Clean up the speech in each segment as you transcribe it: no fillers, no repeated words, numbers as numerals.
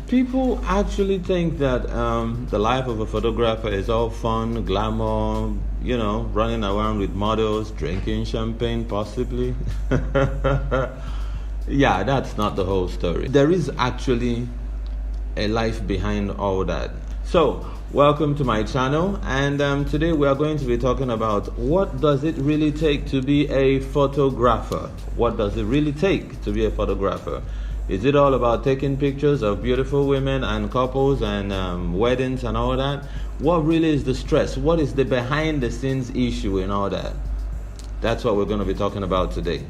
People actually think that the life of a photographer is all fun, glamour, running around with models, drinking champagne, possibly. Yeah, that's not the whole story. There is actually a life behind all that. So, welcome to my channel, and today we are going to be talking about what does it really take to be a photographer? What does it really take to be a photographer? Is it all about taking pictures of beautiful women and couples and weddings and all that? What really is the stress? What is the behind the scenes issue in all that? That's what we're going to be talking about today.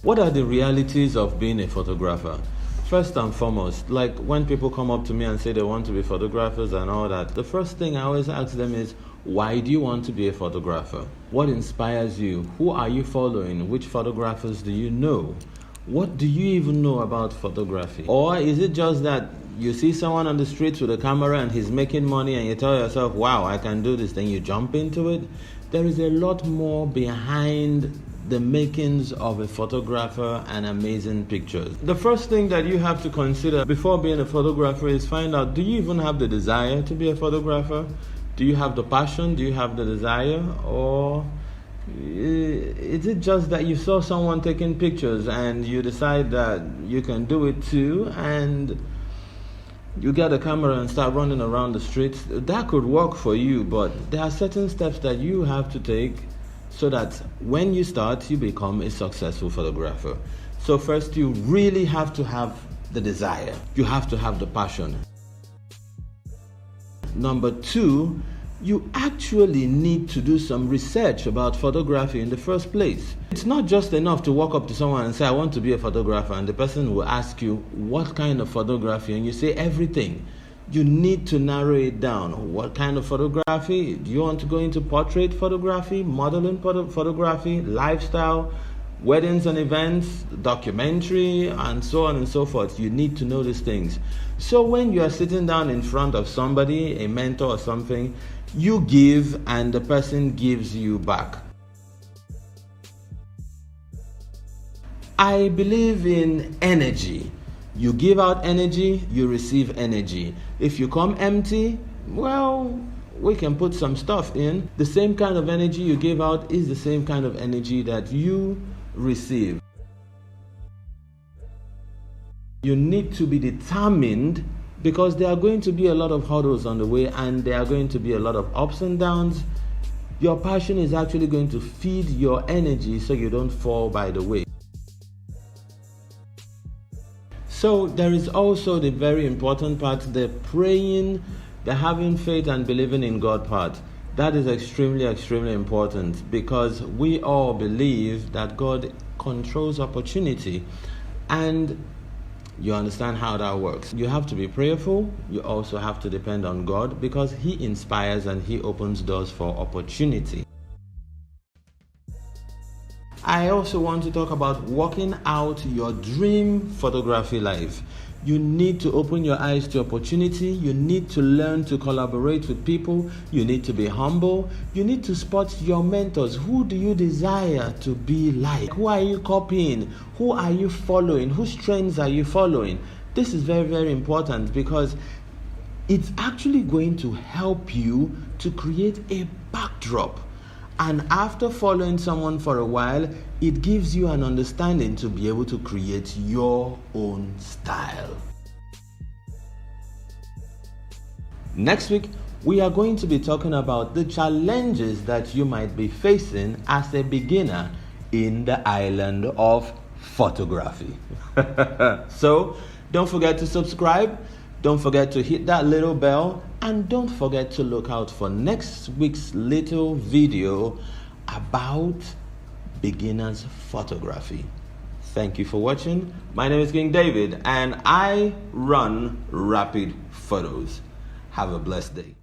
What are the realities of being a photographer? First and foremost, like when people come up to me and say they want to be photographers and all that, the first thing I always ask them is, why do you want to be a photographer? What inspires you? Who are you following? Which photographers do you know? What do you even know about photography? Or is it just that you see someone on the streets with a camera and he's making money and you tell yourself, wow, I can do this, then you jump into it? There is a lot more behind the makings of a photographer and amazing pictures. The first thing that you have to consider before being a photographer is find out, do you even have the desire to be a photographer? Do you have the passion? Do you have the desire? Or is it just that you saw someone taking pictures and you decide that you can do it too, and you get a camera and start running around the streets? That could work for you, but there are certain steps that you have to take so that when you start, you become a successful photographer. So first, you really have to have the desire. You have to have the passion. Number two, you actually need to do some research about photography in the first place. It's not just enough to walk up to someone and say, I want to be a photographer, and the person will ask you, what kind of photography? And you say, everything. You need to narrow it down. What kind of photography? Do you want to go into portrait photography, modeling photography, lifestyle, weddings and events, documentary, and so on and so forth? You need to know these things. So when you are sitting down in front of somebody, a mentor or something, you give and the person gives you back. I believe in energy. You give out energy, you receive energy. If you come empty, well, we can put some stuff in. The same kind of energy you give out is the same kind of energy that you receive. You need to be determined, because there are going to be a lot of hurdles on the way and there are going to be a lot of ups and downs. Your passion is actually going to feed your energy so you don't fall by the way. So there is also the very important part, the praying, the having faith and believing in God part. That is extremely, extremely important, because we all believe that God controls opportunity, and you understand how that works. You have to be prayerful. You also have to depend on God, because He inspires and He opens doors for opportunity. I also want to talk about working out your dream photography life. You need to open your eyes to opportunity. You need to learn to collaborate with people. You need to be humble. You need to spot your mentors. Who do you desire to be like? Who are you copying? Who are you following? Whose trends are you following? This is very, very important, because it's actually going to help you to create a backdrop. And after following someone for a while, it gives you an understanding to be able to create your own style. Next week, we are going to be talking about the challenges that you might be facing as a beginner in the island of photography. So, don't forget to subscribe. Don't forget to hit that little bell, and don't forget to look out for next week's little video about beginners photography. Thank you for watching. My name is Kyng David and I run Rapid Photos. Have a blessed day.